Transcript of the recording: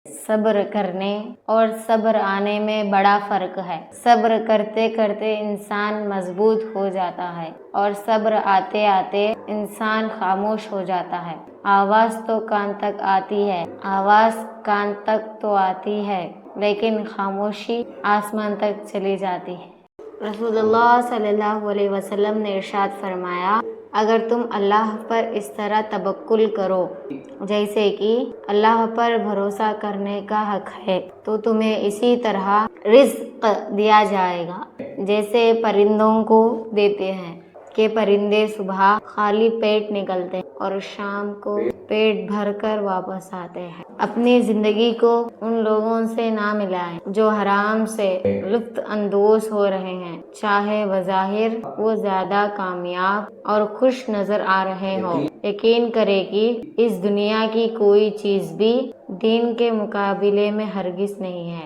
صبر کرنے اور صبر آنے میں بڑا فرق ہے۔ صبر کرتے کرتے انسان مضبوط ہو جاتا ہے اور صبر آتے آتے انسان خاموش ہو جاتا ہے۔ آواز تو کان تک آتی ہے، آواز کان تک تو آتی ہے، لیکن خاموشی آسمان تک چلی جاتی ہے۔ رسول اللہ صلی اللہ علیہ وسلم نے ارشاد فرمایا، اگر تم اللہ پر اس طرح توکل کرو جیسے کہ اللہ پر بھروسہ کرنے کا حق ہے، تو تمہیں اسی طرح رزق دیا جائے گا جیسے پرندوں کو دیتے ہیں کہ پرندے صبح خالی پیٹ نکلتے ہیں اور شام کو پیٹ بھر کر واپس آتے ہیں۔ اپنی زندگی کو ان لوگوں سے نہ ملائیں جو حرام سے لطف اندوز ہو رہے ہیں، چاہے بظاہر وہ زیادہ کامیاب اور خوش نظر آ رہے ہوں۔ یقین کریں کہ اس دنیا کی کوئی چیز بھی دین کے مقابلے میں ہرگز نہیں ہے۔